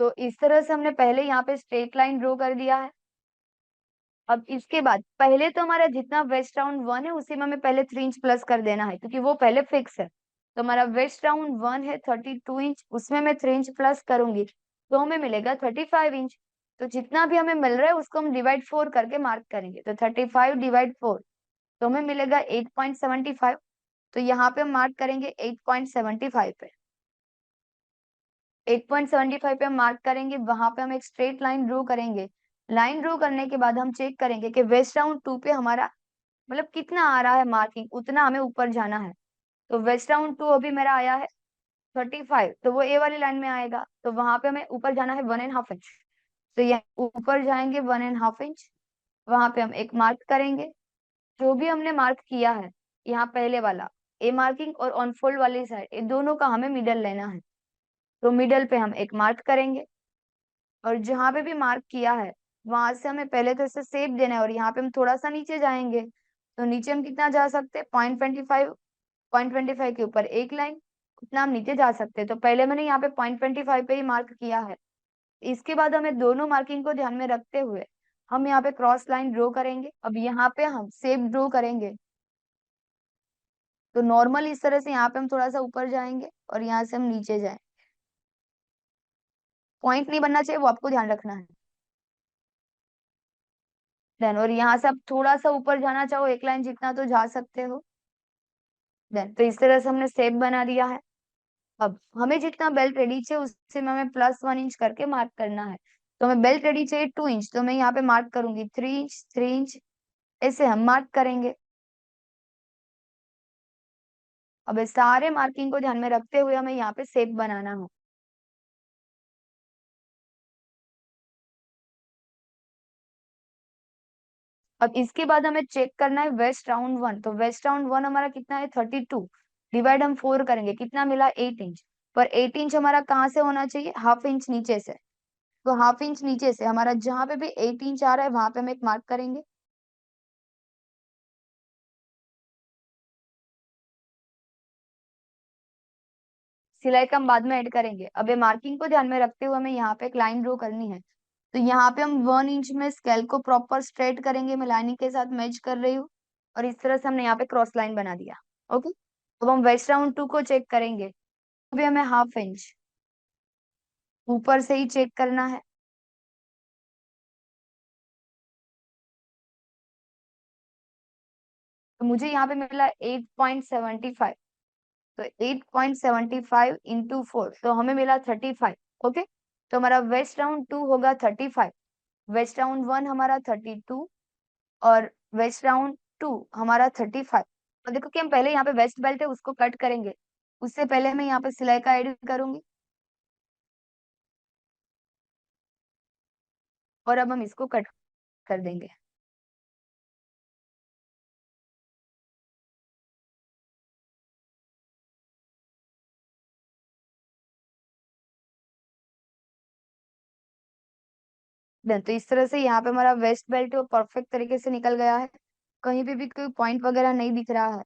तो इस तरह से हमने पहले यहाँ पे स्ट्रेट लाइन ड्रॉ कर दिया है। अब इसके बाद पहले तो हमारा जितना वेस्ट राउंड 1 है उसी में हमें पहले 3 इंच प्लस कर देना है, क्योंकि वो पहले फिक्स है। तो हमारा वेस्ट राउंड 1 है 32 इंच, उसमें मैं 3 इंच प्लस करूंगी तो हमें मिलेगा 35 इंच। तो जितना भी हमें मिल रहा है उसको हम डिवाइड 4 करके मार्क करेंगे, तो 35 डिवाइड 4 तो हमें मिलेगा 8.75। तो यहाँ पे हम मार्क करेंगे 8.75 पे। 8.75 पे हम मार्क करेंगे, वहां पे हम एक स्ट्रेट लाइन ड्रॉ करेंगे। लाइन ड्रॉ करने के बाद हम चेक करेंगे कि वेस्ट राउंड 2 पे हमारा मतलब कितना आ रहा है मार्किंग, उतना हमें ऊपर जाना है। तो वेस्ट राउंड 2 अभी मेरा आया है 35, तो वो ए वाली लाइन में आएगा, तो वहां पे हमें ऊपर जाना है 1.5 इंच। तो यहाँ ऊपर जाएंगे 1.5 इंच, वहां पे हम एक मार्क करेंगे। जो भी हमने मार्क किया है यहाँ पहले वाला ए मार्किंग और ऑन फोल्ड वाली साइड, ये दोनों का हमें मिडल लेना है। तो मिडल पे हम एक मार्क करेंगे, और जहां पे भी मार्क किया है वहां से हमें पहले तो इसे शेप देना है, और यहाँ पे हम थोड़ा सा नीचे जाएंगे। तो नीचे हम कितना जा सकते हैं, 0.25। 0.25 के ऊपर एक लाइन, उतना हम नीचे जा सकते हैं। तो पहले मैंने यहाँ पे 0.25 पे ही मार्क किया है। इसके बाद हमें दोनों मार्किंग को ध्यान में रखते हुए हम यहाँ पे क्रॉस लाइन ड्रॉ करेंगे। अब यहाँ पे हम शेप ड्रॉ करेंगे, तो नॉर्मल इस तरह से यहाँ पे हम थोड़ा सा ऊपर जाएंगे और यहाँ से हम नीचे जाए। पॉइंट नहीं बनना चाहिए, वो आपको ध्यान रखना है। देन और यहाँ से आप थोड़ा सा ऊपर जाना चाहो एक लाइन जितना तो जा सकते हो। देन तो इस तरह से हमने शेप बना दिया है। अब हमें जितना बेल्ट रेडी चाहिए उससे में हमें +1 इंच करके मार्क करना है। तो हमें बेल्ट रेडी चाहिए 2 इंच, तो मैं यहाँ पे मार्क करूंगी 3 इंच 3 इंच, ऐसे हम मार्क करेंगे। अब इस सारे मार्किंग को ध्यान में रखते हुए हमें यहाँ पे शेप बनाना है। अब इसके बाद हमें चेक करना है वेस्ट राउंड 1। तो वेस्ट राउंड 1 हमारा कितना है 32, डिवाइड हम 4 करेंगे, कितना मिला 8 इंच। पर 8 इंच हमारा कहाँ से होना चाहिए, हाफ इंच नीचे से। तो हाफ इंच नीचे से हमारा जहां पे भी 8 इंच आ रहा है वहां पे हम एक मार्क करेंगे। सिलाई का हम बाद में ऐड करेंगे। अब ये मार्किंग को ध्यान में रखते हुए हमें यहाँ पे एक लाइन ड्रॉ करनी है। तो यहाँ पे हम 1 इंच में स्केल को प्रॉपर स्ट्रेट करेंगे, मैं लाइनिंग के साथ मैच कर रही हूँ। और इस तरह से हमने यहाँ पे क्रॉस लाइन बना दिया। ओके, अब हम वेस्ट राउंड 2 को चेक करेंगे। अभी हमें हाफ इंच ऊपर से ही चेक करना है। तो मुझे यहाँ पे मिला 8.75। तो 8.75 × 4 तो हमें मिला 35। ओके, तो हमारा वेस्ट राउंड 2 होगा 35, वेस्ट राउंड 1 हमारा 32, और वेस्ट राउंड 2 हमारा 35। और देखो कि हम पहले यहाँ पे वेस्ट बेल्ट है उसको कट करेंगे, उससे पहले मैं यहाँ पे सिलाई का एडिट करूंगी। और अब हम इसको कट कर देंगे। Done। तो इस तरह से यहाँ पे हमारा वेस्ट बेल्ट वो परफेक्ट तरीके से निकल गया है, कहीं पे भी कोई पॉइंट वगैरह नहीं दिख रहा है।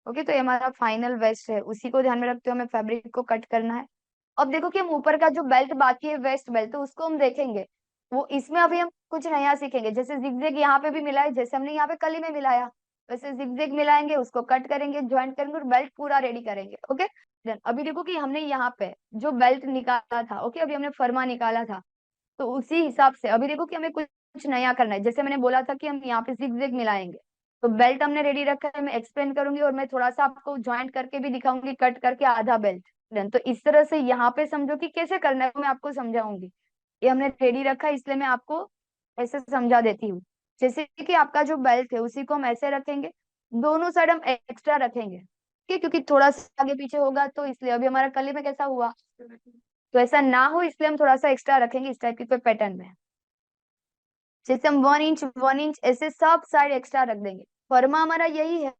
ओके, तो ये हमारा फाइनल वेस्ट है, उसी को ध्यान में रखते हुए हमें फैब्रिक को कट करना है। अब देखो कि हम ऊपर का जो बेल्ट बाकी है वेस्ट बेल्ट, तो उसको हम देखेंगे। वो इसमें अभी हम कुछ नया सीखेंगे, जैसे जिगजैग यहाँ पे भी मिला है, जैसे हमने यहाँ पे कली में मिलाया वैसे जिगजैग मिलाएंगे, उसको कट करेंगे, ज्वाइंट करेंगे और बेल्ट पूरा रेडी करेंगे। ओके, देन अभी देखो कि हमने यहाँ पे जो बेल्ट निकाला था, ओके अभी हमने फर्मा निकाला था, तो उसी हिसाब से अभी देखो कि हमें कुछ कुछ नया करना है। जैसे मैंने बोला था कि हम यहाँ पे जिगजैग मिलाएंगे, तो बेल्ट हमने रेडी रखा है, मैं एक्सप्लेन करूंगी और मैं थोड़ा सा आपको ज्वाइंट करके भी दिखाऊंगी, कट करके आधा बेल्ट। डन। तो इस तरह से यहाँ पे समझो कि कैसे करना है, मैं आपको समझाऊंगी। ये हमने रेडी रखा है इसलिए मैं आपको ऐसे समझा देती हूँ। जैसे कि आपका जो बेल्ट है उसी को हम ऐसे रखेंगे, दोनों साइड हम एक्स्ट्रा रखेंगे, ठीक है, क्योंकि थोड़ा सा आगे पीछे होगा तो इसलिए। अभी हमारा कली में कैसा हुआ, तो ऐसा ना हो इसलिए हम थोड़ा सा एक्स्ट्रा रखेंगे इस टाइप की कोई पैटर्न में। जैसे हम 1 इंच 1 इंच ऐसे सब साइड एक्स्ट्रा रख देंगे। फर्मा हमारा यही है,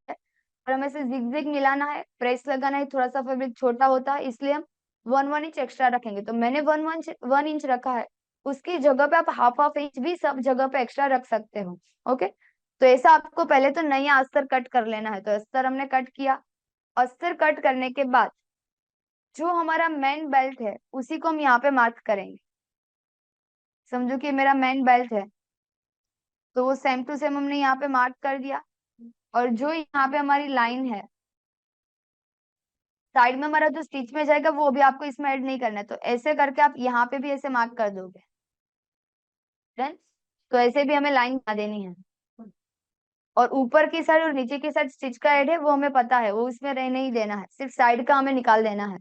और हमें से जिगजैग मिलाना है, प्रेस लगाना है, थोड़ा सा फैब्रिक छोटा होता है इसलिए हम 1 1 इंच एक्स्ट्रा रखेंगे। तो मैंने 1 1 इंच रखा है, उसकी जगह पे आप हाफ हाफ इंच भी सब जगह पे एक्स्ट्रा रख सकते हो। ओके, तो ऐसा आपको पहले तो नया अस्तर कट कर लेना है। तो अस्तर हमने कट किया, अस्तर कट करने के बाद जो हमारा मेन बेल्ट है उसी को हम यहाँ पे मार्क करेंगे। समझो कि मेरा मेन बेल्ट है, तो वो सेम टू सेम हमने यहाँ पे मार्क कर दिया। और जो यहाँ पे हमारी लाइन है साइड में, हमारा जो स्टिच में जाएगा वो भी आपको इसमें ऐड नहीं करना है, तो ऐसे करके आप यहाँ पे भी ऐसे मार्क कर दोगे। डन। तो ऐसे भी हमें लाइन बना देनी है। और ऊपर की साइड और नीचे की साइड स्टिच का ऐड है वो हमें पता है, वो इसमें रहने ही देना है, सिर्फ साइड का हमें निकाल देना है।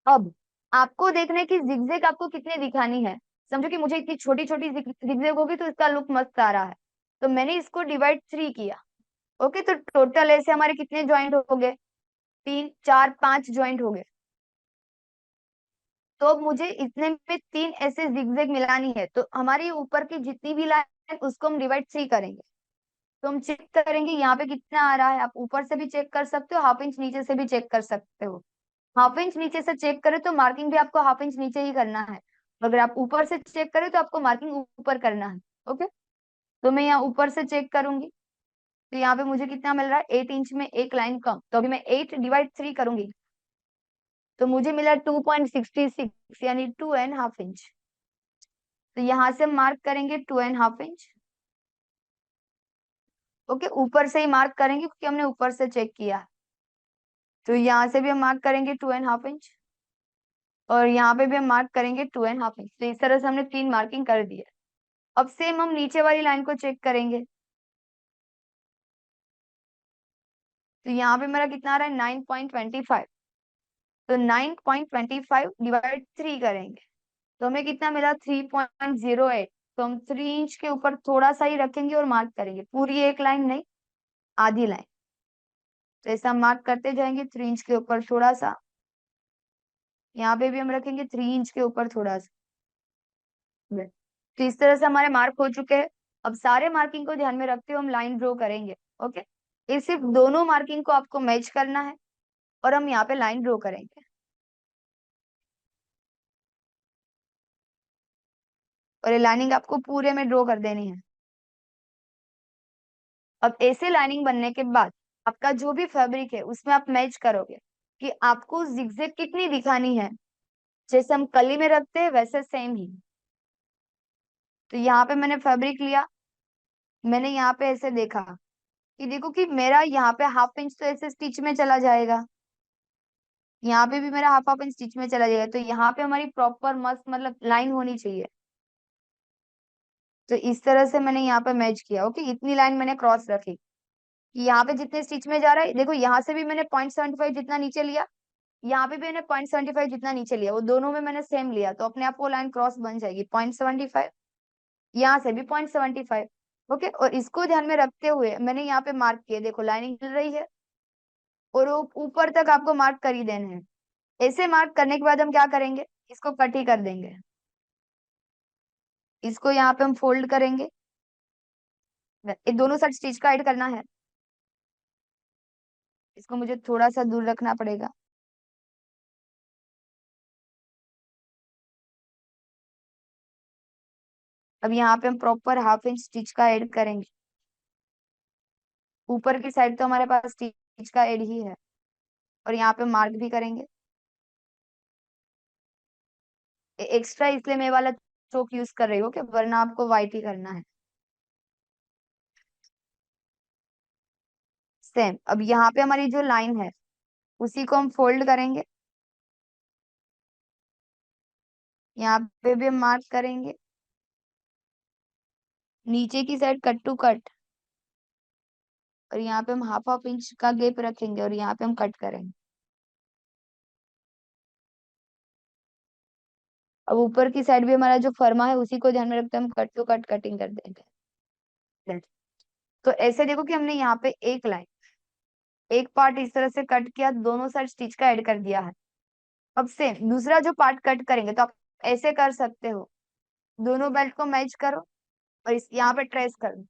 अब आपको देखना है कि जिगजैग आपको कितने दिखानी है। समझो कि मुझे इतनी छोटी छोटी जिगजैग होगी तो इसका लुक मस्त आ रहा है, तो मैंने इसको डिवाइड 3 किया। ओके, तो टोटल ऐसे हमारे कितने ज्वाइंट हो गए? 3 4 5 ज्वाइंट हो गए। तो अब मुझे इतने में 3 ऐसे जिगजैग मिलानी है, तो हमारी ऊपर की जितनी भी लाइन उसको हम डिवाइड 3 करेंगे। तो हम चेक करेंगे यहाँ पे कितना आ रहा है। आप ऊपर से भी चेक कर सकते हो, हाफ इंच नीचे से भी चेक कर सकते हो। हाफ इंच नीचे से चेक करें तो मार्किंग भी आपको हाफ इंच नीचे ही करना है। अगर आप ऊपर से चेक करें तो आपको मार्किंग ऊपर करना है। ओके, तो मैं यहाँ ऊपर से चेक करूंगी, तो यहाँ पे मुझे कितना मिल रहा है? 8 इंच में एक लाइन कम, तो अभी मैं 8/3 करूंगी, तो मुझे मिला 2.66, यानी 2.5 इंच। तो यहाँ से हम मार्क करेंगे 2.5 इंच। ओके, ऊपर से ही मार्क करेंगे क्योंकि हमने ऊपर से चेक किया। तो यहाँ से भी हम मार्क करेंगे 2.5 इंच, और यहाँ पे भी हम मार्क करेंगे 2.5 इंच। तो इस तरह से हमने 3 मार्किंग कर दी है। अब सेम हम नीचे वाली लाइन को चेक करेंगे, तो यहाँ पे मेरा कितना आ रहा है? 9.25। तो 9.25 डिवाइड 3 करेंगे, तो हमें कितना मिला? 3.08। तो हम 3 इंच के ऊपर थोड़ा सा ही रखेंगे और मार्क करेंगे, पूरी एक लाइन नहीं, आधी लाइन। तो ऐसा मार्क करते जाएंगे, 3 इंच के ऊपर थोड़ा सा, यहाँ पे भी हम रखेंगे 3 इंच के ऊपर थोड़ा सा। तो इस तरह से हमारे मार्क हो चुके हैं। अब सारे मार्किंग को ध्यान में रखते हुए हम लाइन ड्रॉ करेंगे। ओके, ये सिर्फ दोनों मार्किंग को आपको मैच करना है और हम यहाँ पे लाइन ड्रॉ करेंगे। और ये लाइनिंग आपको पूरे में ड्रॉ कर देनी है। अब ऐसे लाइनिंग बनने के बाद आपका जो भी फैब्रिक है उसमें आप मैच करोगे कि आपको जिगजैग कितनी दिखानी है। जैसे हम कली में रखते हैं वैसे सेम ही। तो यहाँ पे मैंने फैब्रिक लिया, मैंने यहाँ पे ऐसे देखा कि देखो कि मेरा यहाँ पे हाफ इंच तो ऐसे स्टिच में चला जाएगा, यहाँ पे भी मेरा हाफ हाफ इंच स्टिच में चला जाएगा, तो यहाँ पे हमारी प्रॉपर मस्त मतलब लाइन होनी चाहिए। तो इस तरह से मैंने यहाँ पे मैच किया। ओके, इतनी लाइन मैंने क्रॉस रखी कि यहाँ पे जितने स्टिच में जा रहा है, देखो यहाँ से भी मैंने 0.75 जितना नीचे लिया, यहाँ पे भी मैंने 0.75 जितना नीचे लिया, वो दोनों में मैंने सेम लिया, तो अपने आप वो लाइन क्रॉस बन जाएगी 0.75। यहाँ से भी 0.75। ओके, और इसको ध्यान में रखते हुए मैंने यहाँ पे मार्क किया, देखो लाइनिंग मिल रही है, और वो ऊपर तक आपको मार्क कर ही देने हैं। ऐसे मार्क करने के बाद हम क्या करेंगे? इसको कट ही कर देंगे। इसको यहाँ पे हम फोल्ड करेंगे, ये दोनों साइड स्टिच का ऐड करना है। इसको मुझे थोड़ा सा दूर रखना पड़ेगा। अब यहाँ पे हम प्रॉपर हाफ इंच स्टिच का ऐड करेंगे। ऊपर की साइड तो हमारे पास स्टिच का ऐड ही है, और यहाँ पे मार्क भी करेंगे। एक्स्ट्रा इसलिए मैं वाला चौक यूज कर रही हूँ कि वरना आपको व्हाइट ही करना है। सेम, अब यहाँ पे हमारी जो लाइन है उसी को हम फोल्ड करेंगे, यहाँ पे भी हम मार्क करेंगे, नीचे की साइड कट टू कट, और यहाँ पे हम हाफ हाफ इंच का गैप रखेंगे और यहाँ पे हम कट करेंगे। अब ऊपर की साइड भी हमारा जो फर्मा है उसी को ध्यान में रखते हैं, हम कट टू कट कटिंग कर देंगे। तो ऐसे देखो कि हमने यहाँ पे एक लाइन, एक पार्ट इस तरह से कट किया, दोनों साइड स्टिच का ऐड कर दिया है। अब से दूसरा जो पार्ट कट करेंगे तो आप ऐसे कर सकते हो, दोनों बेल्ट को मैच करो और इस यहाँ पे ट्रेस करो।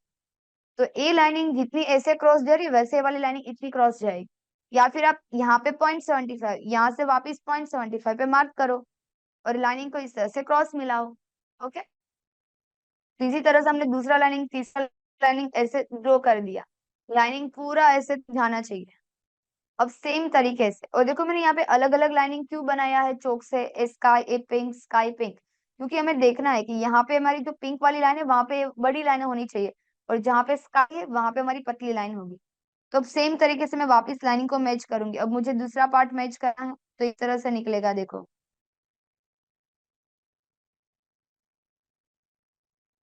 तो ए लाइनिंग जितनी ऐसे क्रॉस जा रही है वैसे वाली लाइनिंग इतनी क्रॉस जाएगी। या फिर आप यहाँ पे 0.75, यहाँ से वापिस 0.75 पे मार्क करो और लाइनिंग को इस तरह से क्रॉस मिलाओ। ओके, तो इसी तरह से हमने दूसरा लाइनिंग तीसरा लाइनिंग ऐसे ड्रॉ कर दिया। लाइनिंग पूरा ऐसे जाना चाहिए। अब सेम तरीके से, और देखो मैंने यहाँ पे अलग अलग लाइनिंग क्यों बनाया है चौक से, स्काई ए पिंक स्काई पिंक, क्योंकि हमें देखना है कि यहाँ पे हमारी जो पिंक वाली लाइन है वहां पे बड़ी लाइन होनी चाहिए, और जहाँ पे स्काई है वहां पे हमारी पतली लाइन होगी। तो अब सेम तरीके से मैं वापस लाइनिंग को मैच करूंगी। अब मुझे दूसरा पार्ट मैच करना है, तो इस तरह से निकलेगा देखो।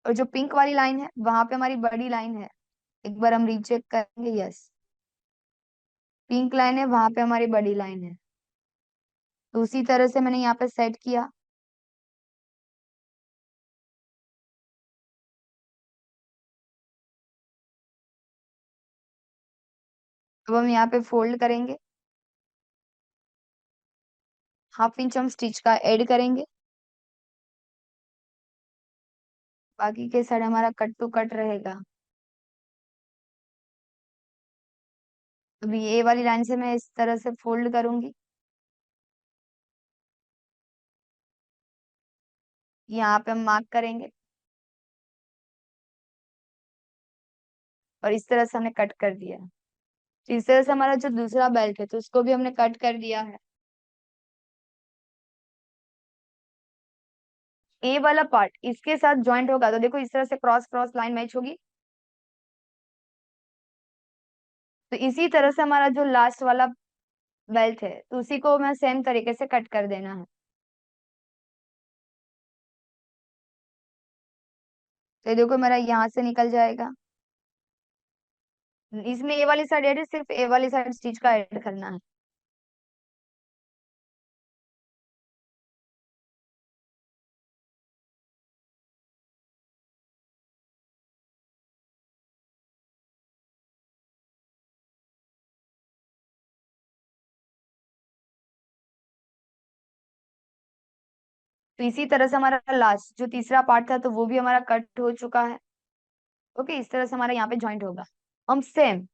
और जो पिंक वाली लाइन है वहां पे हमारी बड़ी लाइन है, एक बार हम रीचेक करेंगे, यस, पिंक लाइन है वहां पे हमारी बड़ी लाइन है। तो उसी तरह से मैंने यहाँ पे सेट किया। अब हम यहाँ पे फोल्ड करेंगे, हाफ इंच हम स्टिच का ऐड करेंगे, बाकी के साइड हमारा कट टू कट रहेगा। अभी ये वाली लाइन से मैं इस तरह से फोल्ड करूंगी, यहाँ पे हम मार्क करेंगे, और इस तरह से हमने कट कर दिया। तो इस तरह से हमारा जो दूसरा बेल्ट है तो उसको भी हमने कट कर दिया है। ए वाला पार्ट इसके साथ ज्वाइंट होगा, तो देखो इस तरह से क्रॉस क्रॉस लाइन मैच होगी। तो इसी तरह से हमारा जो लास्ट वाला बेल्ट है तो उसी को मैं सेम तरीके से कट कर देना है। तो ये देखो मेरा यहाँ से निकल जाएगा। इसमें ए वाली साइड ऐड है, सिर्फ ए वाली साइड स्टिच का ऐड करना है। तो इसी तरह से हमारा लास्ट जो तीसरा पार्ट था तो वो भी हमारा कट हो चुका है। ओके, इस तरह से हमारा यहाँ पे ज्वाइंट होगा। हम सेम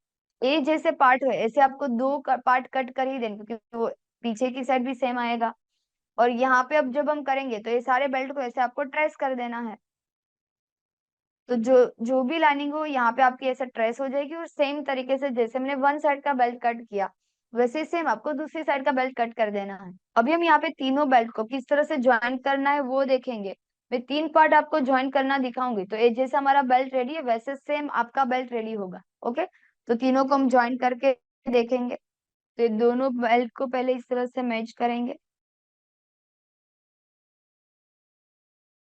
ए जैसे पार्ट है ऐसे आपको दो पार्ट कट कर ही देंगे, क्योंकि वो पीछे की साइड भी सेम आएगा। और यहाँ पे अब जब हम करेंगे तो ये सारे बेल्ट को ऐसे आपको ट्रेस कर देना है। तो जो जो भी लाइनिंग हो यहाँ पे आपकी ऐसे ट्रेस हो जाएगी, और सेम तरीके से जैसे हमने वन साइड का बेल्ट कट किया वैसे सेम आपको दूसरी साइड का बेल्ट कट कर देना है। अभी हम यहाँ पे तीनों बेल्ट को किस तरह से ज्वाइन करना है वो देखेंगे। मैं तीन पार्ट आपको ज्वाइन करना दिखाऊंगी, तो ये जैसे हमारा बेल्ट रेडी है वैसे सेम आपका बेल्ट रेडी होगा। ओके, तो तीनों को हम ज्वाइन करके देखेंगे। तो ये दोनों बेल्ट को पहले इस तरह से मैच करेंगे।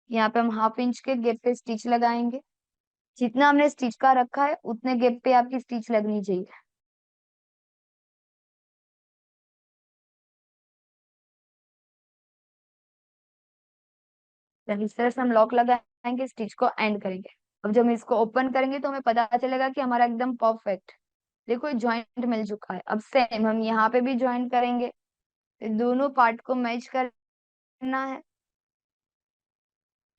यहाँ पे हम हाफ इंच के गैप पे स्टिच लगाएंगे। जितना हमने स्टिच का रखा है उतने गैप पे आपकी स्टिच लगनी चाहिए। जब इस तरह से हम लॉक लगाएंगे स्टिच को एंड करेंगे। अब जब हम इसको ओपन करेंगे तो हमें पता चलेगा कि हमारा एकदम परफेक्ट, देखो जॉइंट मिल चुका है। अब सेम हम यहाँ पे भी ज्वाइन करेंगे, तो दोनों पार्ट को मैच करना है,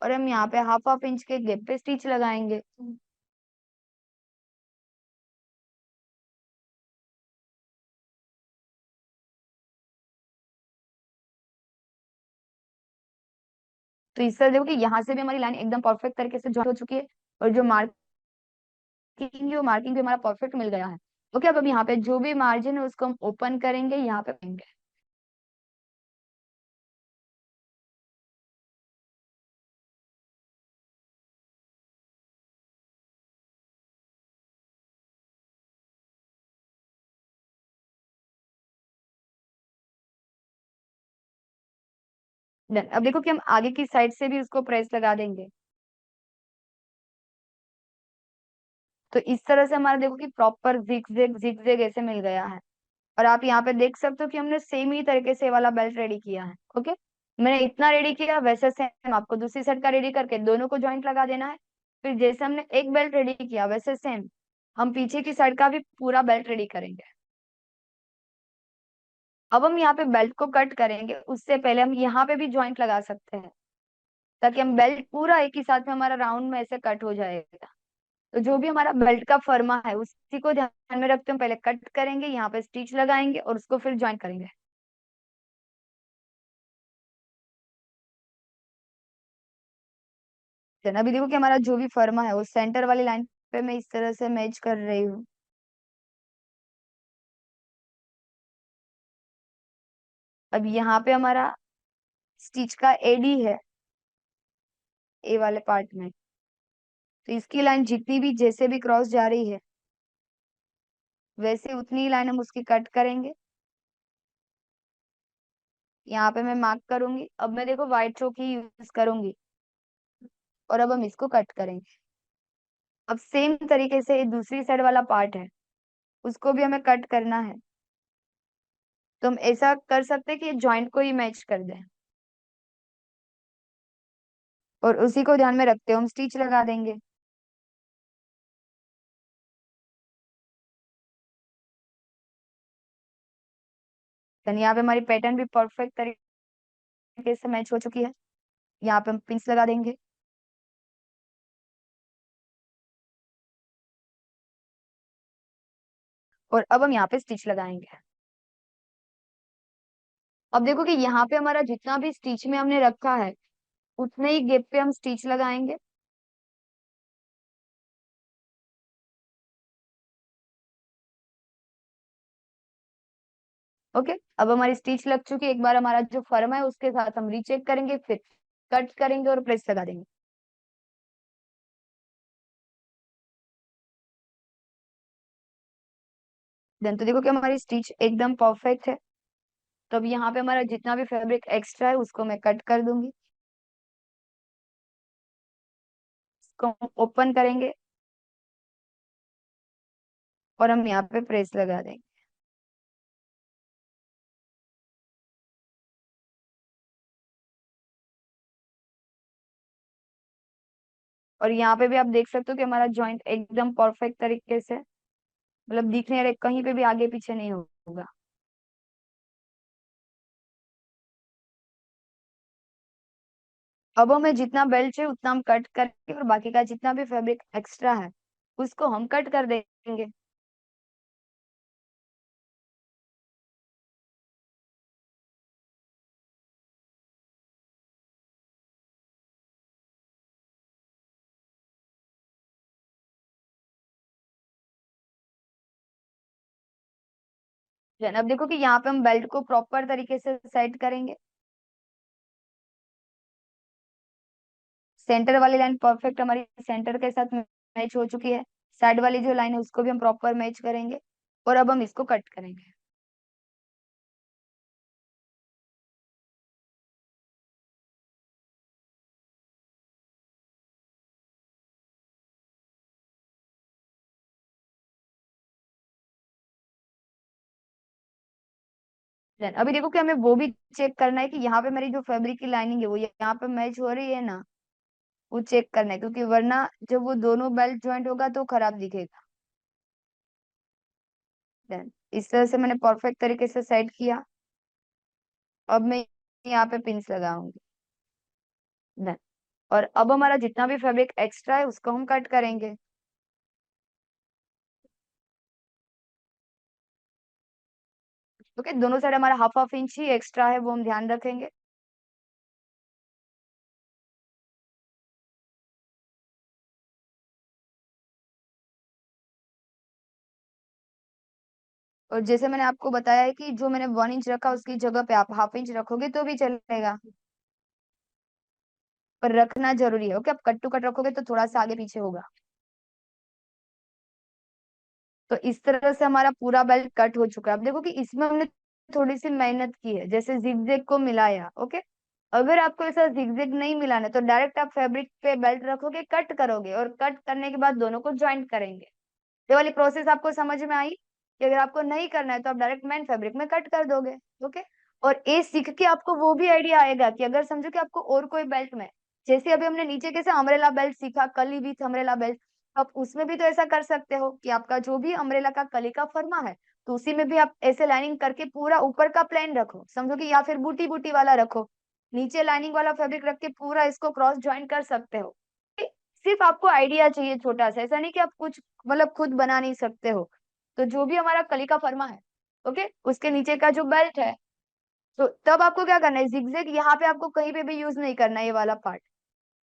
और हम यहाँ पे हाफ हाफ इंच के गैप पे स्टिच लगाएंगे। तो इस तरह देखो कि यहाँ से भी हमारी लाइन एकदम परफेक्ट तरीके से ज्वाइन हो चुकी है, और जो मार्किंग है वो मार्किंग भी हमारा परफेक्ट मिल गया है। ओके, अब यहाँ पे जो भी मार्जिन है उसको हम ओपन करेंगे, यहाँ पे करेंगे। Done। अब देखो कि हम आगे की साइड से भी उसको प्रेस लगा देंगे। तो इस तरह से हमारा देखो कि प्रॉपर जिगजैग जिगजैग ऐसे मिल गया है। और आप यहाँ पे देख सकते हो कि हमने सेम ही तरीके से ये वाला बेल्ट रेडी किया है। ओके, मैंने इतना रेडी किया, वैसे सेम आपको दूसरी साइड का रेडी करके दोनों को ज्वाइंट लगा देना है। फिर जैसे हमने एक बेल्ट रेडी किया वैसे सेम हम पीछे की साइड का भी पूरा बेल्ट रेडी करेंगे। अब हम यहाँ पे बेल्ट को कट करेंगे उससे पहले हम यहाँ पे भी ज्वाइंट लगा सकते हैं, ताकि हम बेल्ट पूरा एक ही साथ में हमारा राउंड में ऐसे कट हो जाएगा। तो जो भी हमारा बेल्ट का फर्मा है उसी को ध्यान में रखते हुए पहले कट करेंगे, यहाँ पे स्टिच लगाएंगे और उसको फिर ज्वाइन करेंगे। देन अभी देखो कि हमारा जो भी फर्मा है वो सेंटर वाली लाइन पे मैं इस तरह से मैच कर रही हूँ। अब यहाँ पे हमारा स्टिच का एडी है ए वाले पार्ट में, तो इसकी लाइन जितनी भी जैसे भी क्रॉस जा रही है वैसे उतनी ही लाइन हम उसकी कट करेंगे। यहाँ पे मैं मार्क करूंगी। अब मैं देखो व्हाइट चौक ही यूज करूंगी और अब हम इसको कट करेंगे। अब सेम तरीके से ये दूसरी साइड वाला पार्ट है उसको भी हमें कट करना है। तो हम ऐसा कर सकते हैं कि ये जॉइंट को ही मैच कर दें और उसी को ध्यान में रखते हुए हम स्टिच लगा देंगे। देन यहाँ पे हमारी पैटर्न भी परफेक्ट तरीके से मैच हो चुकी है। यहाँ पे हम पिंस लगा देंगे और अब हम यहाँ पे स्टिच लगाएंगे। अब देखो कि यहाँ पे हमारा जितना भी स्टिच में हमने रखा है उतने ही गैप पे हम स्टिच लगाएंगे। ओके, अब हमारी स्टिच लग चुकी है। एक बार हमारा जो फर्म है उसके साथ हम रीचेक करेंगे, फिर कट करेंगे और प्रेस लगा देंगे। देन तो देखो कि हमारी स्टिच एकदम परफेक्ट है। तो अब यहाँ पे हमारा जितना भी फैब्रिक एक्स्ट्रा है उसको मैं कट कर दूंगी। इसको हम ओपन करेंगे और हम यहाँ पे प्रेस लगा देंगे। और यहाँ पे भी आप देख सकते हो कि हमारा जॉइंट एकदम परफेक्ट तरीके से, मतलब दिखने रहे, कहीं पे भी आगे पीछे नहीं होगा। अब हमें जितना बेल्ट चाहिए उतना हम कट करके और बाकी का जितना भी फैब्रिक एक्स्ट्रा है उसको हम कट कर देंगे। अब देखो कि यहाँ पे हम बेल्ट को प्रॉपर तरीके से सेट करेंगे। सेंटर वाली लाइन परफेक्ट हमारी सेंटर के साथ मैच हो चुकी है। साइड वाली जो लाइन है उसको भी हम प्रॉपर मैच करेंगे और अब हम इसको कट करेंगे। अभी देखो कि हमें वो भी चेक करना है कि यहाँ पे मेरी जो फैब्रिक की लाइनिंग है वो यहाँ पे मैच हो रही है ना, वो चेक करना है, क्योंकि वरना जब वो दोनों बेल्ट ज्वाइंट होगा तो खराब दिखेगा। Then, इस तरह से मैंने परफेक्ट तरीके से सेट किया। अब मैं यहाँ पे पिंस लगाऊंगी। Then, और अब हमारा जितना भी फैब्रिक एक्स्ट्रा है उसको हम कट करेंगे। ओके, दोनों साइड हमारा हाफ हाफ इंच ही एक्स्ट्रा है वो हम ध्यान रखेंगे। और जैसे मैंने आपको बताया है कि जो मैंने 1 इंच रखा उसकी जगह पे आप हाफ इंच रखोगे तो भी चलेगा, पर रखना जरूरी है। ओके, आप कट टू कट रखोगे तो थोड़ा सा आगे पीछे होगा। तो इस तरह से हमारा पूरा बेल्ट कट हो चुका है। अब देखो कि इसमें हमने थोड़ी सी मेहनत की है, जैसे जिगजैग को मिलाया। ओके, अगर आपको ऐसा जिगजैग नहीं मिलाना है तो डायरेक्ट आप फैब्रिक पे बेल्ट रखोगे, कट करोगे और कट करने के बाद दोनों को ज्वाइंट करेंगे। ये वाली प्रोसेस आपको समझ में आई कि अगर आपको नहीं करना है तो आप डायरेक्ट मेन फैब्रिक में कट कर दोगे। ओके, और ये सीख के आपको वो भी आइडिया आएगा कि अगर समझो कि आपको और कोई बेल्ट में, जैसे अभी हमने नीचे कैसे अम्ब्रेला बेल्ट सीखा, कली विथ अम्ब्रेला बेल्ट, आप उसमें भी तो ऐसा कर सकते हो कि आपका जो भी अम्ब्रेला का कली का फर्मा है तो उसी में भी आप ऐसे लाइनिंग करके पूरा ऊपर का प्लेन रखो, समझो कि, या फिर बूटी बूटी वाला रखो, नीचे लाइनिंग वाला फैब्रिक रख के पूरा इसको क्रॉस ज्वाइन कर सकते हो। सिर्फ आपको आइडिया चाहिए छोटा सा, ऐसा नहीं कि आप कुछ मतलब खुद बना नहीं सकते हो। तो जो भी हमारा कली का फर्मा है, ओके, उसके नीचे का जो बेल्ट है, तो तब आपको क्या करना है, जिगजैग यहाँ पे आपको कहीं पे भी यूज नहीं करना है, ये वाला पार्ट।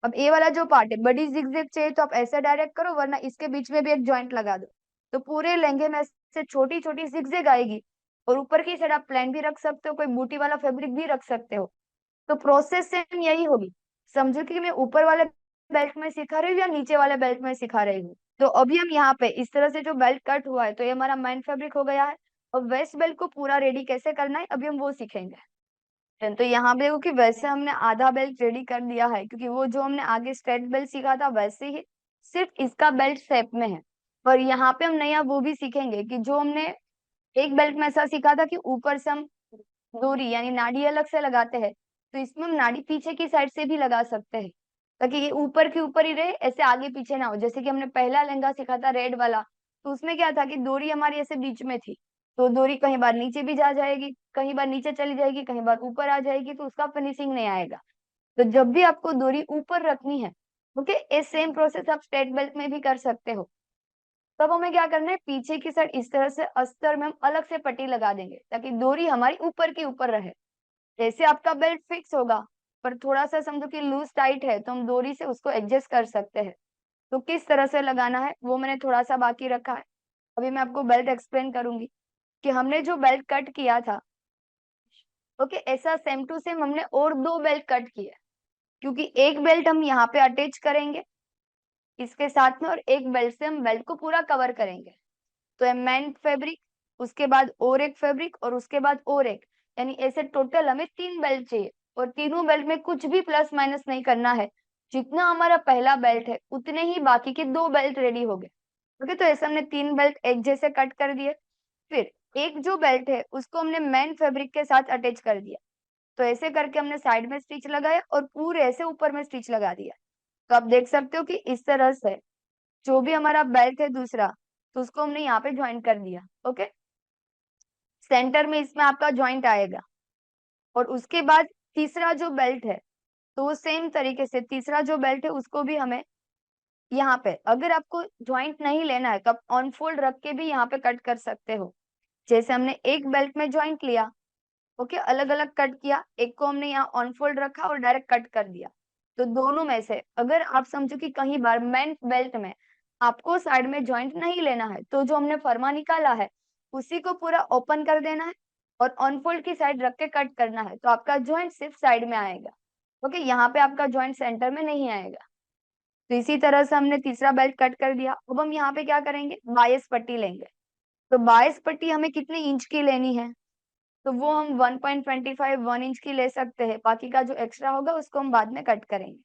अब ये वाला जो पार्ट है, बड़ी जिगजैग चाहिए तो आप ऐसे डायरेक्ट करो, वरना इसके बीच में भी एक जॉइंट लगा दो, तो पूरे लहंगे में से छोटी छोटी जिगजैग आएगी। और ऊपर की साइड आप प्लेन भी रख सकते हो, कोई बूटी वाला फैब्रिक भी रख सकते हो। तो प्रोसेस सेम यही होगी। समझो कि मैं ऊपर वाले बेल्ट में सिखा रही हूँ या नीचे वाले बेल्ट में सिखा रही हूँ। तो अभी हम यहाँ पे इस तरह से जो बेल्ट कट हुआ है तो ये हमारा मेन फैब्रिक हो गया है। और वेस्ट बेल्ट को पूरा रेडी कैसे करना है अभी हम वो सीखेंगे। तो यहाँ पे देखो कि वैसे हमने आधा बेल्ट रेडी कर दिया है, क्योंकि वो जो हमने आगे स्ट्रेट बेल्ट सीखा था वैसे ही सिर्फ इसका बेल्ट शेप में है। और यहाँ पे हम नया वो भी सीखेंगे कि जो हमने एक बेल्ट में ऐसा सीखा था कि ऊपर से हम डोरी यानी नाड़ी अलग से लगाते हैं, तो इसमें हम नाड़ी पीछे की साइड से भी लगा सकते हैं, ताकि ये ऊपर के ऊपर ही रहे, ऐसे आगे पीछे ना हो। जैसे कि हमने पहला लहंगा सीखा था रेड वाला, तो उसमें क्या था कि डोरी हमारी ऐसे बीच में थी, तो डोरी कहीं बार नीचे भी जा जाएगी, कहीं बार नीचे चली जाएगी, कहीं बार ऊपर आ जाएगी, तो उसका फिनिशिंग नहीं आएगा। तो जब भी आपको डोरी ऊपर रखनी है, ओके, ये सेम प्रोसेस आप स्ट्रेट बेल्ट में भी कर सकते हो। तब हमें क्या करना है, पीछे की साइड इस तरह से अस्तर में हम अलग से पट्टी लगा देंगे, ताकि डोरी हमारी ऊपर के ऊपर रहे। जैसे आपका बेल्ट फिक्स होगा, पर थोड़ा सा समझो कि लूज टाइट है, तो हम डोरी से उसको एडजस्ट कर सकते हैं। तो किस तरह से लगाना है वो मैंने थोड़ा सा बाकी रखा है। अभी मैं आपको बेल्ट एक्सप्लेन करूंगी कि हमने जो बेल्ट कट किया था, ओके, ऐसा सेम टू सेम हमने और दो बेल्ट कट किए, क्योंकि एक बेल्ट हम यहाँ पे अटैच करेंगे इसके साथ में, और एक बेल्ट से हम बेल्ट को पूरा कवर करेंगे। तो मेन फैब्रिक, उसके बाद और एक फैब्रिक, और उसके बाद और एक, यानी ऐसे टोटल हमें तीन बेल्ट चाहिए। और तीनों बेल्ट में कुछ भी प्लस माइनस नहीं करना है। जितना हमारा पहला बेल्ट है उतने ही बाकी के दो बेल्ट रेडी हो गए। ओके, तो ऐसे हमने तीन बेल्ट एक जैसे कट कर दिए। फिर एक जो बेल्ट है उसको हमने मेन फैब्रिक के साथ अटैच कर दिया। तो ऐसे करके हमने साइड में स्टिच लगाया और पूरे ऐसे ऊपर में स्टिच लगा दिया। तो आप देख सकते हो कि इस तरह से जो भी हमारा बेल्ट है दूसरा, तो उसको हमने यहाँ पे ज्वाइन कर दिया। ओके, सेंटर में इसमें आपका ज्वाइंट आएगा। और उसके बाद तीसरा जो बेल्ट है, तो वो सेम तरीके से तीसरा जो बेल्ट है उसको भी हमें यहाँ पे, अगर आपको ज्वाइंट नहीं लेना है तो आप ऑन फोल्ड रख के भी यहाँ पे कट कर सकते हो। जैसे हमने एक बेल्ट में ज्वाइंट लिया, ओके, अलग अलग कट किया, एक को हमने यहाँ ऑन फोल्ड रखा और डायरेक्ट कट कर दिया। तो दोनों में से अगर आप समझो कि कहीं बार मेन बेल्ट में आपको साइड में ज्वाइंट नहीं लेना है, तो जो हमने फरमा निकाला है उसी को पूरा ओपन कर देना है और ऑन फोल्ड की साइड रख के कट करना है, तो आपका ज्वाइंट सिर्फ साइड में आएगा। ओके, यहाँ पे आपका ज्वाइंट सेंटर में नहीं आएगा। तो इसी तरह से हमने तीसरा बेल्ट कट कर दिया। अब हम यहाँ पे क्या करेंगे, बाईस पट्टी लेंगे। तो बाईस पट्टी हमें कितनी इंच की लेनी है, तो वो हम 1.25 1 इंच की ले सकते हैं। बाकी का जो एक्स्ट्रा होगा उसको हम बाद में कट करेंगे।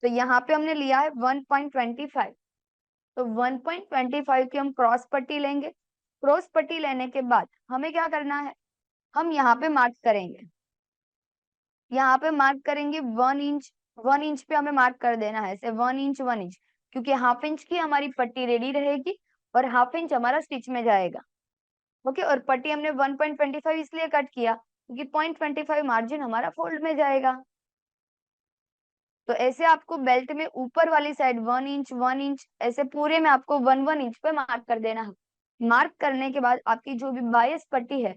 तो यहाँ पे हमने लिया है 1.25। तो 1.25 की हम क्रॉस पट्टी लेंगे। क्रॉस पट्टी लेने के बाद हमें क्या करना है, हम यहाँ पे मार्क करेंगे। यहाँ पे मार्क करेंगे 1 इंच। 1 इंच पे हमें मार्क कर देना है ऐसे 1 इंच 1 इंच, क्योंकि हाफ इंच की हमारी पट्टी रेडी रहेगी और हाफ इंच हमारा स्टिच में जाएगा। ओके, और पट्टी हमने 1.25 इसलिए कट किया क्योंकि 0.25 मार्जिन हमारा फोल्ड में जाएगा। तो ऐसे आपको बेल्ट में ऊपर वाली साइड 1 इंच 1 इंच ऐसे पूरे में आपको 1 1 इंच पे मार्क कर देना है। मार्क करने के बाद आपकी जो भी बाईस पट्टी है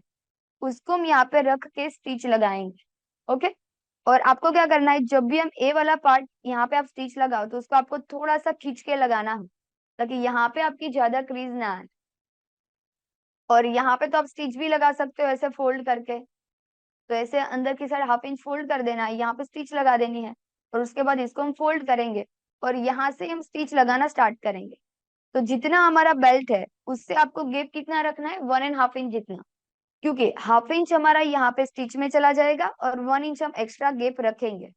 उसको हम यहाँ पे रख के स्टिच लगाएंगे। ओके, और आपको क्या करना है, जब भी हम ए वाला पार्ट यहाँ पे आप स्टिच लगाओ तो उसको आपको थोड़ा सा खींच के लगाना है, ताकि यहाँ पे आपकी ज्यादा क्रीज ना आए। और यहाँ पे तो आप स्टिच भी लगा सकते हो ऐसे फोल्ड करके। तो ऐसे अंदर की साइड हाफ इंच फोल्ड कर देना है, यहाँ पे स्टिच लगा देनी है, और उसके बाद इसको हम फोल्ड करेंगे और यहाँ से हम स्टिच लगाना स्टार्ट करेंगे। तो जितना हमारा बेल्ट है उससे आपको गैप कितना रखना है, 1.5 इंच जितना, क्योंकि हाफ इंच हमारा यहाँ पे स्टिच में चला जाएगा और 1 इंच हम एक्स्ट्रा गैप रखेंगे।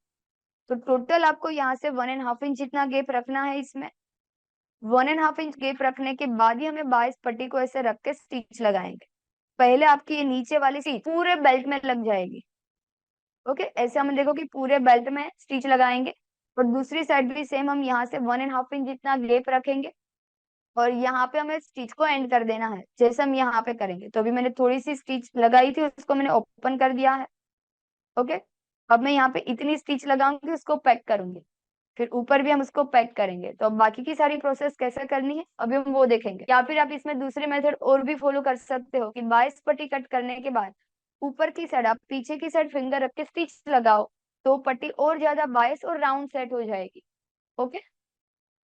तो टोटल आपको यहाँ से 1.5 इंच जितना गैप रखना है इसमें। 1.5 इंच गैप रखने के बाद ही हमें बाईस पट्टी को ऐसे रख के स्टिच लगाएंगे। पहले आपकी ये नीचे वाली स्टिच पूरे बेल्ट में लग जाएगी। ओके, ऐसे हम देखो कि पूरे बेल्ट में स्टिच लगाएंगे। और दूसरी साइड भी सेम, हम यहाँ से 1.5 इंच जितना गैप रखेंगे और यहाँ पे हमें स्टिच को एंड कर देना है, जैसे हम यहाँ पे करेंगे। तो अभी मैंने थोड़ी सी स्टिच लगाई थी उसको मैंने ओपन कर दिया है। ओके, अब मैं यहाँ पे इतनी स्टिच लगाऊंगी उसको पैक करूंगी, फिर ऊपर भी हम उसको पैक करेंगे। तो अब बाकी की सारी प्रोसेस कैसे करनी है अभी हम वो देखेंगे। या फिर आप इसमें दूसरे मेथड और भी फॉलो कर सकते हो कि 22 पट्टी कट करने के बाद ऊपर की साइड आप पीछे की साइड फिंगर रख के स्टिच लगाओ, तो पट्टी और ज्यादा 22 और राउंड सेट हो जाएगी। ओके,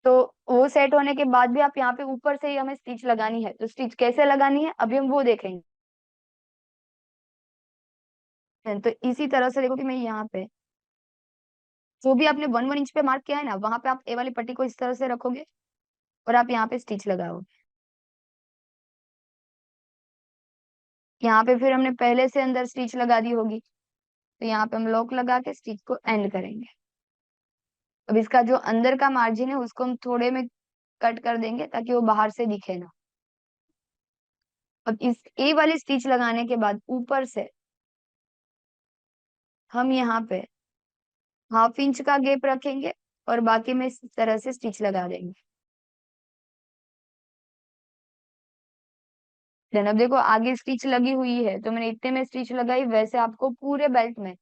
तो वो सेट होने के बाद भी आप यहाँ पे ऊपर से ही हमें स्टिच लगानी है। तो स्टिच कैसे लगानी है अभी हम वो देखेंगे। तो इसी तरह से देखो कि मैं यहाँ पे जो भी आपने 1 1 इंच पे मार्क किया है ना, वहां पे आप ए वाली पट्टी को इस तरह से रखोगे और आप यहाँ पे स्टिच लगाओगे। यहाँ पे फिर हमने पहले से अंदर स्टिच लगा दी होगी, तो यहाँ पे हम लॉक लगा के स्टिच को एंड करेंगे। अब इसका जो अंदर का मार्जिन है उसको हम थोड़े में कट कर देंगे ताकि वो बाहर से दिखे ना। अब इस ए वाली स्टिच लगाने के बाद ऊपर से हम यहाँ पे 1/2 इंच का गैप रखेंगे और बाकी में इस तरह से स्टिच लगा देंगे। देन अब देखो आगे स्टिच लगी हुई है, तो मैंने इतने में स्टिच लगाई, वैसे आपको पूरे बेल्ट में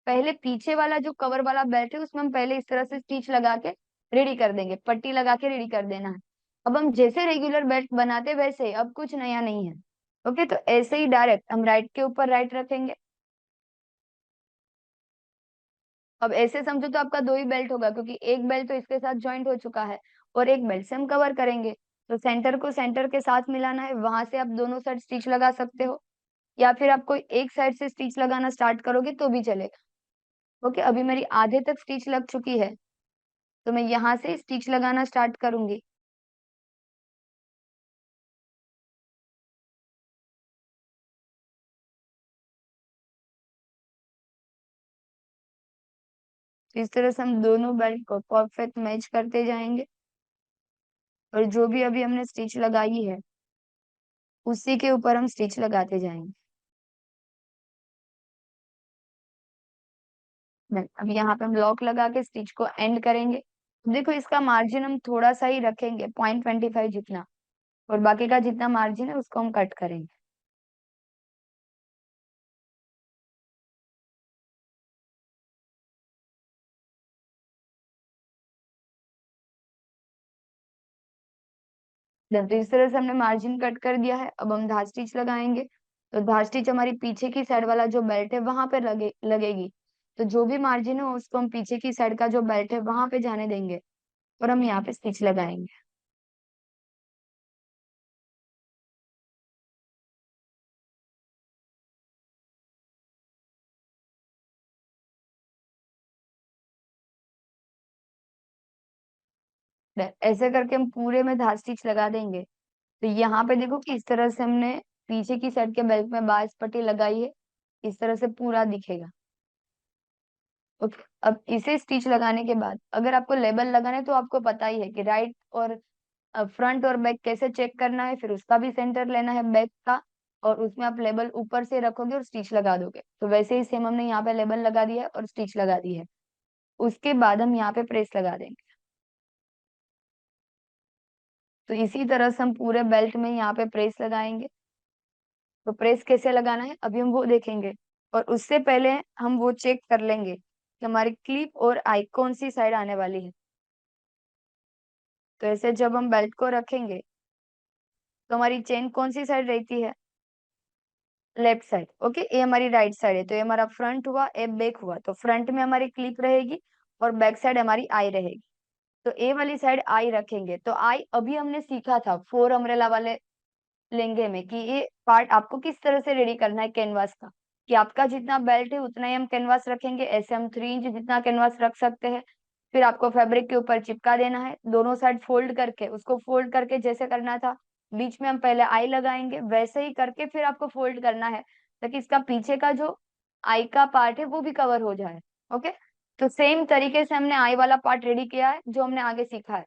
पहले पीछे वाला जो कवर वाला बेल्ट है उसमें हम पहले इस तरह से स्टिच लगा के रेडी कर देंगे, पट्टी लगा के रेडी कर देना है। अब हम जैसे रेगुलर बेल्ट बनाते वैसे ही, अब कुछ नया नहीं है। ओके, तो ऐसे ही डायरेक्ट हम राइट के ऊपर राइट रखेंगे। अब ऐसे समझो तो आपका दो ही बेल्ट होगा, क्योंकि एक बेल्ट तो इसके साथ ज्वाइंट हो चुका है और एक बेल्ट से हम कवर करेंगे। तो सेंटर को सेंटर के साथ मिलाना है, वहां से आप दोनों साइड स्टिच लगा सकते हो, या फिर आप कोई एक साइड से स्टिच लगाना स्टार्ट करोगे तो भी चलेगा। ओके, अभी मेरी आधे तक स्टिच लग चुकी है, तो मैं यहाँ से स्टिच लगाना स्टार्ट करूंगी। तो इस तरह से हम दोनों बेल्ट को परफेक्ट मैच करते जाएंगे, और जो भी अभी हमने स्टिच लगाई है उसी के ऊपर हम स्टिच लगाते जाएंगे। अब यहाँ पे हम लॉक लगा के स्टिच को एंड करेंगे। देखो इसका मार्जिन हम थोड़ा सा ही रखेंगे, 0.25 जितना, और बाकी का जितना मार्जिन है उसको हम कट करेंगे। तो इस तरह से हमने मार्जिन कट कर दिया है। अब हम धार स्टिच लगाएंगे। तो धार स्टिच हमारी पीछे की साइड वाला जो बेल्ट है वहां पे लगेगी। तो जो भी मार्जिन है उसको हम पीछे की साइड का जो बेल्ट है वहां पे जाने देंगे, और हम यहाँ पे स्टिच लगाएंगे। ऐसे करके हम पूरे में धार स्टिच लगा देंगे। तो यहाँ पे देखो कि इस तरह से हमने पीछे की साइड के बेल्ट में 22 पट्टी लगाई है, इस तरह से पूरा दिखेगा। ओके, अब इसे स्टिच लगाने के बाद अगर आपको लेबल लगाना है तो आपको पता ही है कि राइट और फ्रंट और बैक कैसे चेक करना है, फिर उसका भी सेंटर लेना है बैक का, और उसमें आप लेबल ऊपर से रखोगे और स्टिच लगा दोगे। तो वैसे ही सेम हमने यहाँ पे लेबल लगा दिया है और स्टिच लगा दी है। उसके बाद हम यहाँ पे प्रेस लगा देंगे। तो इसी तरह से हम पूरे बेल्ट में यहाँ पे प्रेस लगाएंगे। तो प्रेस कैसे लगाना है अभी हम वो देखेंगे, और उससे पहले हम वो चेक कर लेंगे कि हमारी क्लिप और आई कौन सी साइड आने वाली है। तो ऐसे जब हम बेल्ट को रखेंगे तो हमारी चेन कौन सी साइड रहती है, लेफ्ट साइड। ओके, ये हमारी राइट साइड है, तो ये हमारा फ्रंट हुआ, ये बैक हुआ। तो फ्रंट में हमारी क्लिप रहेगी और बैक साइड हमारी आई रहेगी। तो ए वाली साइड आई रखेंगे। तो आई अभी हमने सीखा था 4 अम्ब्रेला वाले लहंगे में कि ये पार्ट आपको किस तरह से रेडी करना है कैनवास का, कि आपका जितना बेल्ट है उतना ही हम कैनवास रखेंगे। ऐसे हम 3 इंच जितना कैनवास रख सकते हैं। फिर आपको फैब्रिक के ऊपर चिपका देना है, दोनों साइड फोल्ड करके, उसको फोल्ड करके जैसे करना था बीच में हम पहले आई लगाएंगे, वैसे ही करके फिर आपको फोल्ड करना है, ताकि इसका पीछे का जो आई का पार्ट है वो भी कवर हो जाए। ओके, तो सेम तरीके से हमने आई वाला पार्ट रेडी किया है जो हमने आगे सीखा है।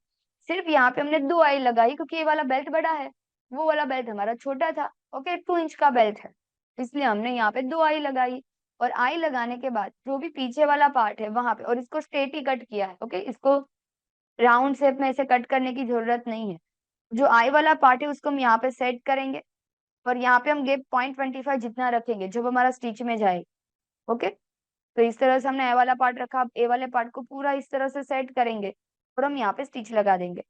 सिर्फ यहाँ पे हमने 2 आई लगाई, क्योंकि ये वाला बेल्ट बड़ा है, वो वाला बेल्ट हमारा छोटा था। ओके, 2 इंच का बेल्ट है, इसलिए हमने यहाँ पे 2 आई लगाई। और आई लगाने के बाद जो भी पीछे वाला पार्ट है वहां पे, और इसको स्ट्रेट ही कट किया है। ओके, इसको राउंड शेप में ऐसे कट करने की जरूरत नहीं है। जो आई वाला पार्ट है उसको हम यहाँ पे सेट करेंगे, और यहाँ पे हम गैप 0.25 जितना रखेंगे जब हमारा स्टिच में जाए। ओके, तो इस तरह से हमने ए वाला पार्ट रखा। अब ए वाले पार्ट को पूरा इस तरह से सेट करेंगे और हम यहाँ पे स्टिच लगा देंगे।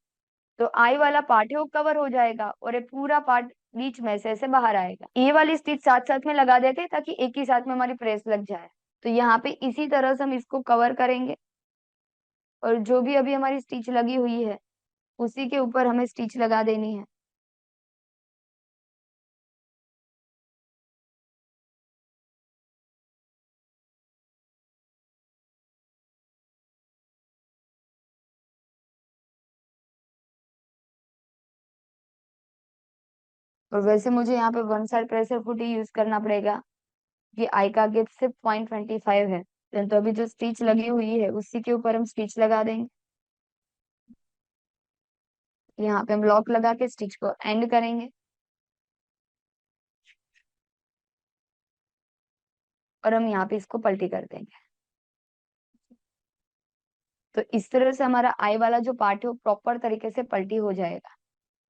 तो आई वाला पार्ट है वो कवर हो जाएगा, और ये पूरा पार्ट बीच में से ऐसे बाहर आएगा। ये वाली स्टिच साथ साथ में लगा देते हैं ताकि एक ही साथ में हमारी प्रेस लग जाए। तो यहाँ पे इसी तरह से हम इसको कवर करेंगे, और जो भी अभी हमारी स्टिच लगी हुई है उसी के ऊपर हमें स्टिच लगा देनी है। और वैसे मुझे यहाँ पे वन साइड प्रेशर फुट ही यूज करना पड़ेगा कि आई का गेप सिर्फ 0.25 है। तो अभी जो स्टिच लगी हुई है उसी के ऊपर हम स्टिच लगा देंगे। यहाँ पे हम लॉक लगा के स्टिच को एंड करेंगे और हम यहाँ पे इसको पलटी कर देंगे। तो इस तरह से हमारा आई वाला जो पार्ट है वो प्रॉपर तरीके से पलटी हो जाएगा।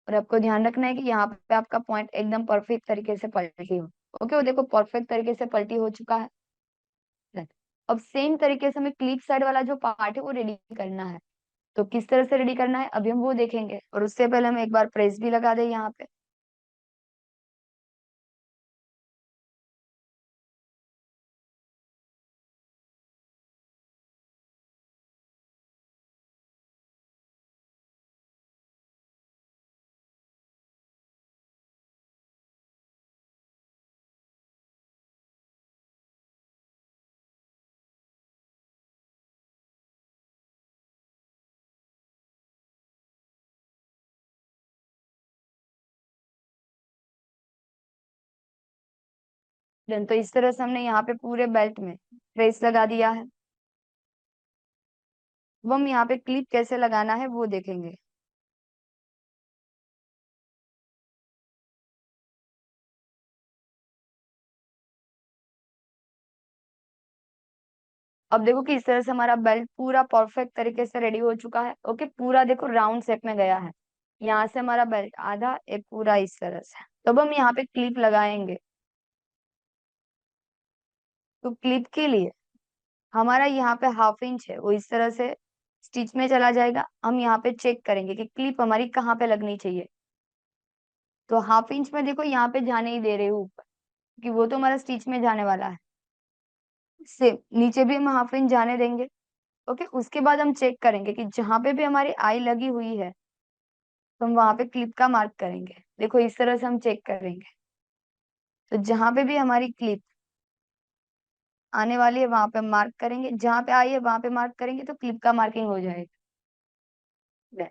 और आपको ध्यान रखना है कि यहाँ पे आपका पॉइंट एकदम परफेक्ट तरीके से पलटी हो। ओके, वो देखो परफेक्ट तरीके से पलटी हो चुका है। अब सेम तरीके से हमें क्लिप साइड वाला जो पार्ट है वो रेडी करना है। तो किस तरह से रेडी करना है अभी हम वो देखेंगे, और उससे पहले हम एक बार प्रेस भी लगा दें यहाँ पे। Done। तो इस तरह से हमने यहाँ पे पूरे बेल्ट में प्रेस लगा दिया है। अब हम यहाँ पे क्लिप कैसे लगाना है वो देखेंगे। अब देखो कि इस तरह से हमारा बेल्ट पूरा परफेक्ट तरीके से रेडी हो चुका है। ओके, पूरा देखो राउंड शेप में गया है। यहाँ से हमारा बेल्ट आधा एक पूरा इस तरह से। तो अब हम यहाँ पे क्लिप लगाएंगे। तो क्लिप के लिए हमारा यहाँ पे हाफ इंच है वो इस तरह से स्टिच में चला जाएगा। हम यहाँ पे चेक करेंगे कि क्लिप हमारी कहाँ पे लगनी चाहिए। तो हाफ इंच में देखो यहाँ पे जाने ही दे रहे हो ऊपर, कि वो तो हमारा स्टिच में जाने वाला है। सेम नीचे भी हम हाफ इंच जाने देंगे। ओके, उसके बाद हम चेक करेंगे कि जहां पे भी हमारी आई लगी हुई है तो हम वहां पे क्लिप का मार्क करेंगे। देखो इस तरह से हम चेक करेंगे। तो जहां पे भी हमारी क्लिप आने वाली है वहां पे हम मार्क करेंगे, जहां पे आई है वहां पे मार्क करेंगे तो क्लिप का मार्किंग हो जाएगा। Done।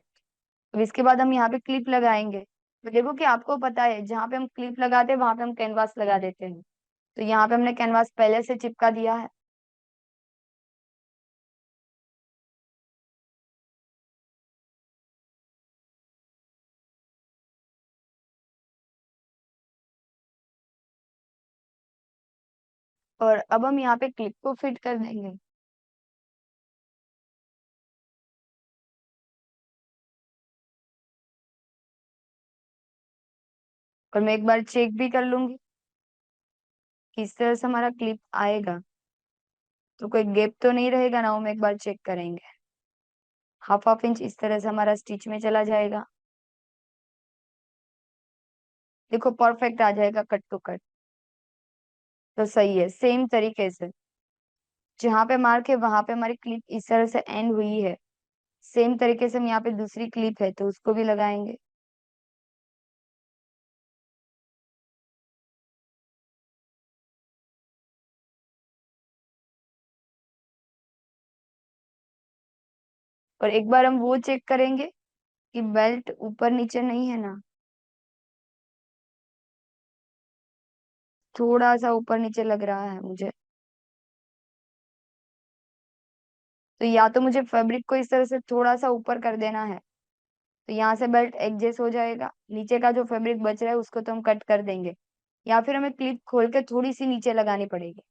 अब इसके बाद हम यहाँ पे क्लिप लगाएंगे। तो देखो कि आपको पता है जहां पे हम क्लिप लगाते हैं वहां पे हम कैनवास लगा देते हैं। तो यहाँ पे हमने कैनवास पहले से चिपका दिया है। और अब हम यहाँ पे क्लिप को फिट कर देंगे। और मैं एक बार चेक भी कर लूंगी किस तरह से हमारा क्लिप आएगा। तो कोई गैप तो नहीं रहेगा ना, वो हम एक बार चेक करेंगे। हाफ हाफ इंच इस तरह से हमारा स्टिच में चला जाएगा। देखो परफेक्ट आ जाएगा कट टू कट। तो सही है, सेम तरीके से जहां पे मार्क है वहां पे हमारी क्लिप इस तरह से एंड हुई है। सेम तरीके से हम यहाँ पे दूसरी क्लिप है तो उसको भी लगाएंगे। और एक बार हम वो चेक करेंगे कि बेल्ट ऊपर नीचे नहीं है ना, थोड़ा सा ऊपर नीचे लग रहा है मुझे। तो या तो मुझे फैब्रिक को इस तरह से थोड़ा सा ऊपर कर देना है, तो यहाँ से बेल्ट एडजस्ट हो जाएगा। नीचे का जो फैब्रिक बच रहा है उसको तो हम कट कर देंगे, या फिर हमें क्लिप खोल के थोड़ी सी नीचे लगानी पड़ेगी।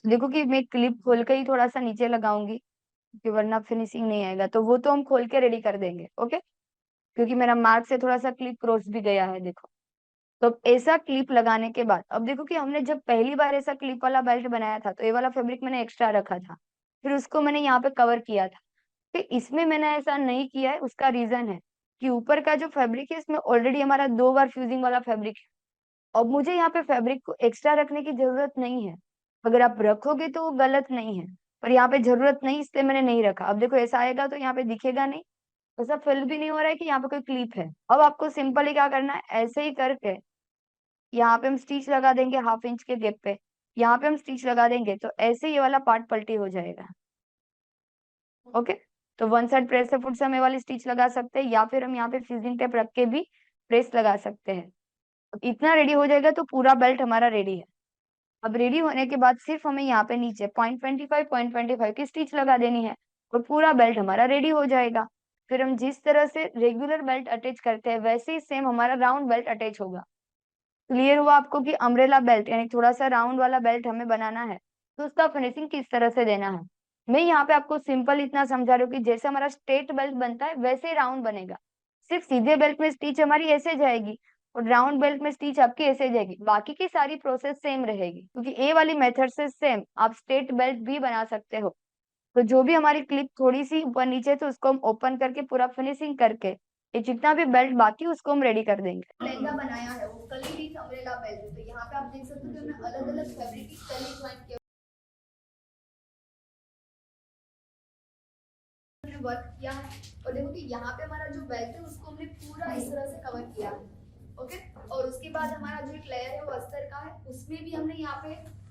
देखो कि मैं क्लिप खोल के ही थोड़ा सा नीचे लगाऊंगी, क्योंकि वरना फिनिशिंग नहीं आएगा। तो वो तो हम खोल के रेडी कर देंगे। ओके, क्योंकि मेरा मार्क से थोड़ा सा क्लिप क्रॉस भी गया है देखो। तो अब ऐसा क्लिप लगाने के बाद अब देखो कि हमने जब पहली बार ऐसा क्लिप वाला बेल्ट बनाया था तो ये वाला फैब्रिक मैंने एक्स्ट्रा रखा था, फिर उसको मैंने यहाँ पे कवर किया था। फिर इसमें मैंने ऐसा नहीं किया है, उसका रीजन है कि ऊपर का जो फैब्रिक है इसमें ऑलरेडी हमारा 2 बार फ्यूजिंग वाला फैब्रिक है। अब मुझे यहाँ पे फैब्रिक को एक्स्ट्रा रखने की जरूरत नहीं है। अगर आप रखोगे तो वो गलत नहीं है, पर यहाँ पे जरूरत नहीं इसलिए मैंने नहीं रखा। अब देखो ऐसा आएगा तो यहाँ पे दिखेगा नहीं, ऐसा फील भी नहीं हो रहा है कि यहाँ पे कोई क्लिप है। अब आपको सिंपली क्या करना है, ऐसे ही करके यहाँ पे हम स्टिच लगा देंगे हाफ इंच के गैप पे। यहाँ पे हम स्टिच लगा देंगे तो ऐसे ये वाला पार्ट पलटी हो जाएगा। ओके, तो वन साइड प्रेस से फुट से हम ये वाली स्टिच लगा सकते हैं, या फिर हम यहाँ पे फ्यूजिंग टेप रख के भी प्रेस लगा सकते हैं। इतना रेडी हो जाएगा तो पूरा बेल्ट हमारा रेडी है। अब रेडी होने के बाद सिर्फ हमें यहाँ पे नीचे 0.25 की स्टिच लगा देनी है और पूरा बेल्ट हमारा रेडी हो जाएगा। फिर हम जिस तरह से रेगुलर बेल्ट अटैच करते हैं वैसे ही सेम हमारा राउंड बेल्ट अटैच होगा। क्लियर हुआ आपको कि अम्ब्रेला बेल्ट यानी थोड़ा सा राउंड वाला बेल्ट हमें बनाना है तो उसका फिनिशिंग किस तरह से देना है। मैं यहाँ पे आपको सिंपल इतना समझा रही हूँ कि जैसे हमारा स्ट्रेट बेल्ट बनता है वैसे ही राउंड बनेगा। सिर्फ सीधे बेल्ट में स्टिच हमारी ऐसे जाएगी और राउंड बेल्ट में स्टिच आपकी ऐसे जाएगी, बाकी की सारी प्रोसेस सेम रहेगी, क्योंकि ए वाली मेथड से सेम आप स्ट्रेट बेल्ट भी बना सकते हो। तो जो भी हमारी क्लिप थोड़ी सी ऊपर नीचे तो उसको हम ओपन करके पूरा फिनिशिंग करके ये जितना भी बेल्ट बाकी उसको हम रेडी कर देंगे। लहंगा बनाया है वो कली अम्ब्रेला बेल्ट है। तो यहाँ पे आप देख सकते हो कि हमने अलग अलग फैब्रिक की कली ज्वाइन किया, वर्क किया है। और देखो कि यहाँ पे हमारा जो बेल्ट है उसको हमने पूरा इस तरह से कवर किया है। ओके, और उसके बाद हमारा जो एक लेयर है वो अस्तर का है, उसमें भी हमने यहाँ पे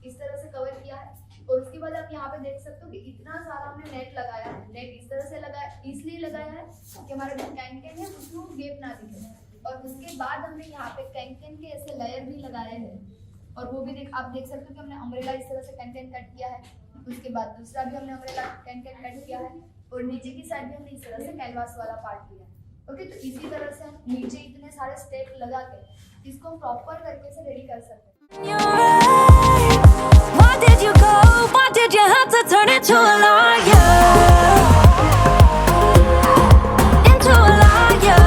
इस तरह से कवर किया है। और उसके बाद आप यहाँ पे देख सकते हो कि इतना सारा हमने नेट लगाया है। नेट इस तरह से लगाया, इसलिए लगाया है कि हमारा जो कैंकेन है उसमें गैप ना दिखे। और उसके बाद हमने यहाँ पे कैंकेन के ऐसे लेयर भी लगाए हैं, और वो भी आप देख सकते हो कि हमने अम्ब्रेला इस तरह से कैंकेन कट किया है। उसके बाद दूसरा भी हमने अम्ब्रेला कैंकेन कट किया है, और नीचे की साइड भी हमने इस तरह से कैनवास वाला पार्ट लिया है। ओके, तो इसी तरह से हम नीचे इतने सारे स्टेप लगा के इसको प्रॉपर तरीके से रेडी कर सकते हैं। Why did you go? Why did you have to turn into a liar? Into a liar.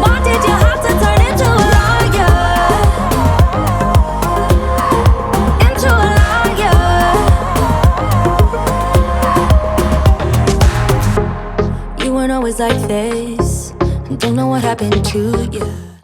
Why did you have to turn into a liar? Into a liar. You weren't always like this. Don't know what happened to you.